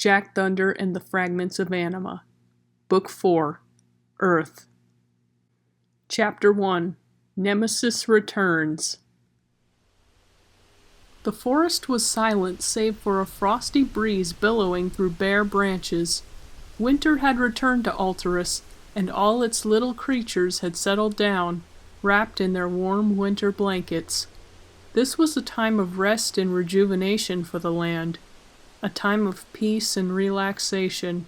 Jack Thunder and the Fragments of Anima. Book 4. Earth. Chapter 1. Nemesis Returns. The forest was silent save for a frosty breeze billowing through bare branches. Winter had returned to Altairus, and all its little creatures had settled down, wrapped in their warm winter blankets. This was a time of rest and rejuvenation for the land, a time of peace and relaxation.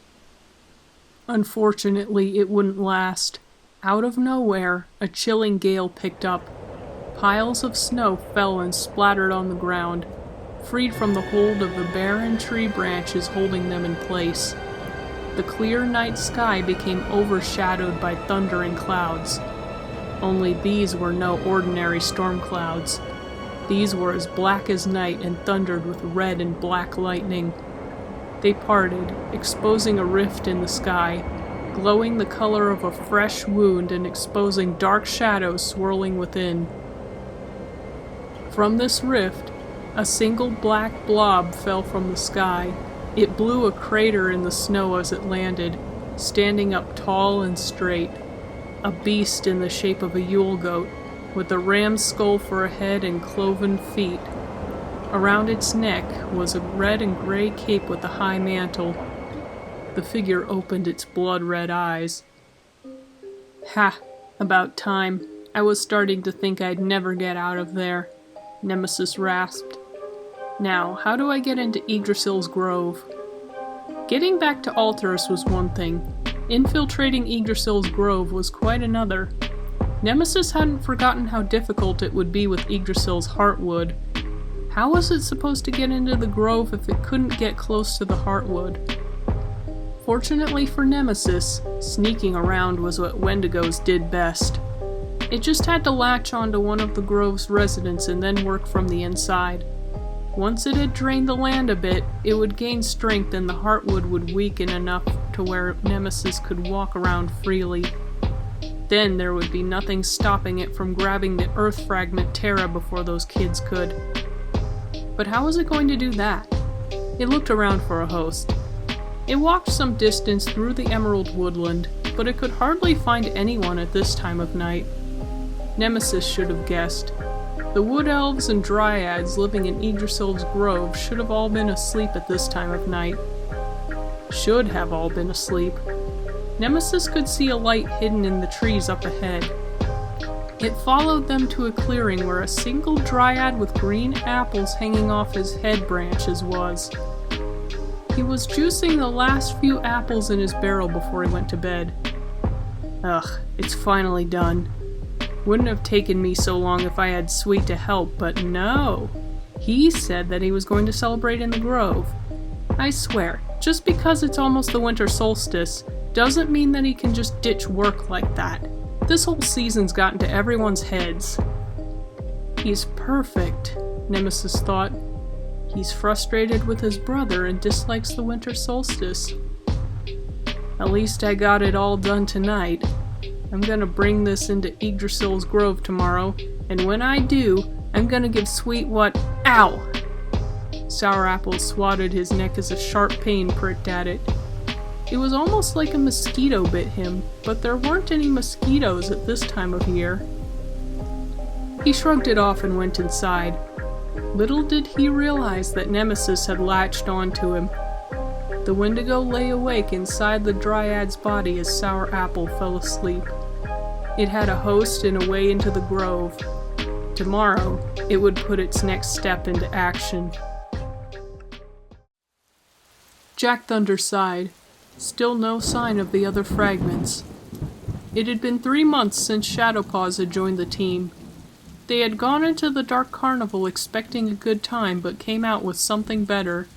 Unfortunately, it wouldn't last. Out of nowhere, a chilling gale picked up. Piles of snow fell and splattered on the ground, freed from the hold of the barren tree branches holding them in place. The clear night sky became overshadowed by thundering clouds. Only these were no ordinary storm clouds. These were as black as night and thundered with red and black lightning. They parted, exposing a rift in the sky, glowing the color of a fresh wound and exposing dark shadows swirling within. From this rift, a single black blob fell from the sky. It blew a crater in the snow as it landed, standing up tall and straight. A beast in the shape of a Yule goat, with a ram's skull for a head and cloven feet. Around its neck was a red and gray cape with a high mantle. The figure opened its blood-red eyes. Ha! About time. I was starting to think I'd never get out of there, Nemesis rasped. Now, how do I get into Yggdrasil's grove? Getting back to Altairus was one thing. Infiltrating Yggdrasil's grove was quite another. Nemesis hadn't forgotten how difficult it would be with Yggdrasil's heartwood. How was it supposed to get into the grove if it couldn't get close to the heartwood? Fortunately for Nemesis, sneaking around was what wendigos did best. It just had to latch onto one of the grove's residents and then work from the inside. Once it had drained the land a bit, it would gain strength and the heartwood would weaken enough to where Nemesis could walk around freely. Then there would be nothing stopping it from grabbing the earth fragment Terra before those kids could. But how was it going to do that? It looked around for a host. It walked some distance through the emerald woodland, but it could hardly find anyone at this time of night. Nemesis should have guessed. The wood elves and dryads living in Yggdrasil's grove should have all been asleep at this time of night. Should have all been asleep. Nemesis could see a light hidden in the trees up ahead. It followed them to a clearing where a single dryad with green apples hanging off his head branches was. He was juicing the last few apples in his barrel before he went to bed. Ugh, it's finally done. Wouldn't have taken me so long if I had Sweet to help, but no. He said that he was going to celebrate in the grove. I swear, just because it's almost the Winter Solstice doesn't mean that he can just ditch work like that. This whole season's gotten to everyone's heads. He's perfect, Nemesis thought. He's frustrated with his brother and dislikes the Winter Solstice. At least I got it all done tonight. I'm gonna bring this into Yggdrasil's grove tomorrow, and when I do, I'm gonna give Sweet what— Ow! Sour Apple swatted his neck as a sharp pain pricked at it. It was almost like a mosquito bit him, but there weren't any mosquitoes at this time of year. He shrugged it off and went inside. Little did he realize that Nemesis had latched onto him. The wendigo lay awake inside the dryad's body as Sour Apple fell asleep. It had a host and a way into the grove. Tomorrow, it would put its next step into action. Jack Thunder sighed. Still no sign of the other fragments. It had been 3 months since Shadowpaws had joined the team. They had gone into the Dark Carnival expecting a good time, but came out with something better.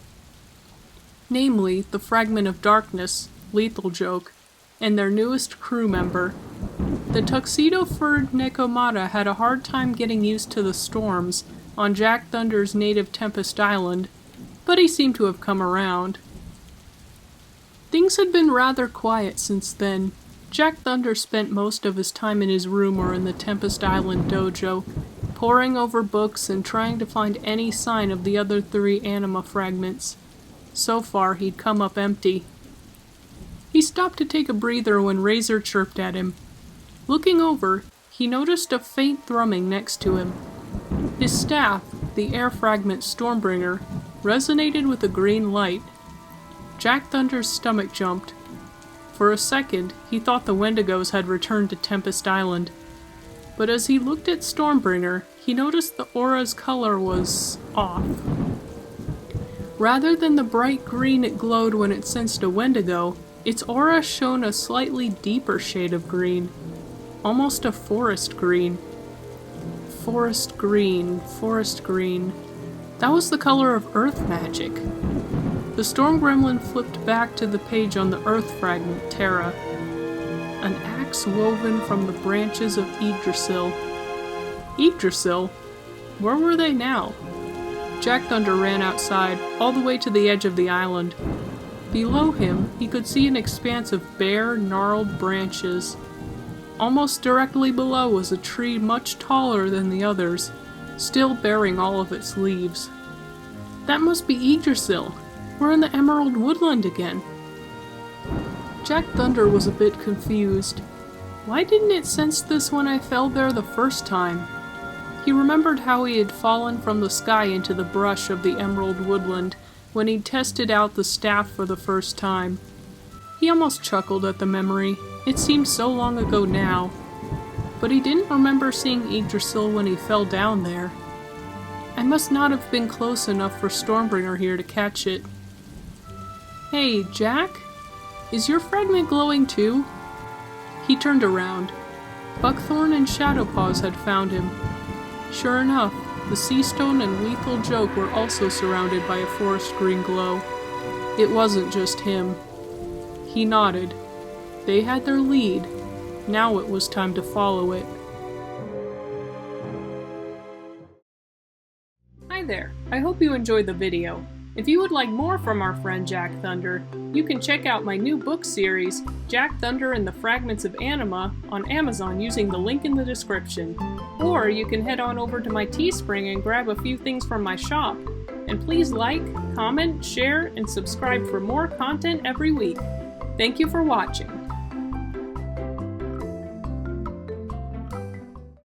Namely, the Fragment of Darkness, Lethal Joke, and their newest crew member. The tuxedo-furred Nekomata had a hard time getting used to the storms on Jack Thunder's native Tempest Island, but he seemed to have come around. Things had been rather quiet since then. Jack Thunder spent most of his time in his room or in the Tempest Island dojo, poring over books and trying to find any sign of the other 3 Anima fragments. So far, he'd come up empty. He stopped to take a breather when Razor chirped at him. Looking over, he noticed a faint thrumming next to him. His staff, the air fragment Stormbringer, resonated with a green light. Jack Thunder's stomach jumped. For a second, he thought the Wendigos had returned to Tempest Island. But as he looked at Stormbringer, he noticed the aura's color was off. Rather than the bright green it glowed when it sensed a Wendigo, its aura shone a slightly deeper shade of green. Almost a forest green. Forest green, forest green. That was the color of earth magic. The storm gremlin flipped back to the page on the earth fragment, Terra. An axe woven from the branches of Yggdrasil. Yggdrasil? Where were they now? Jack Thunder ran outside, all the way to the edge of the island. Below him, he could see an expanse of bare, gnarled branches. Almost directly below was a tree much taller than the others, still bearing all of its leaves. That must be Yggdrasil. We're in the Emerald Woodland again. Jack Thunder was a bit confused. Why didn't it sense this when I fell there the first time? He remembered how he had fallen from the sky into the brush of the Emerald Woodland when he'd tested out the staff for the first time. He almost chuckled at the memory. It seemed so long ago now. But he didn't remember seeing Yggdrasil when he fell down there. I must not have been close enough for Stormbringer here to catch it. Hey, Jack? Is your fragment glowing too? He turned around. Buckthorn and Shadowpaws had found him. Sure enough, the Seastone and Lethal Joke were also surrounded by a forest green glow. It wasn't just him. He nodded. They had their lead. Now it was time to follow it. Hi there, I hope you enjoyed the video. If you would like more from our friend Jack Thunder, you can check out my new book series, Jack Thunder and the Fragments of Anima, on Amazon using the link in the description. Or you can head on over to my Teespring and grab a few things from my shop. And please like, comment, share, and subscribe for more content every week. Thank you for watching.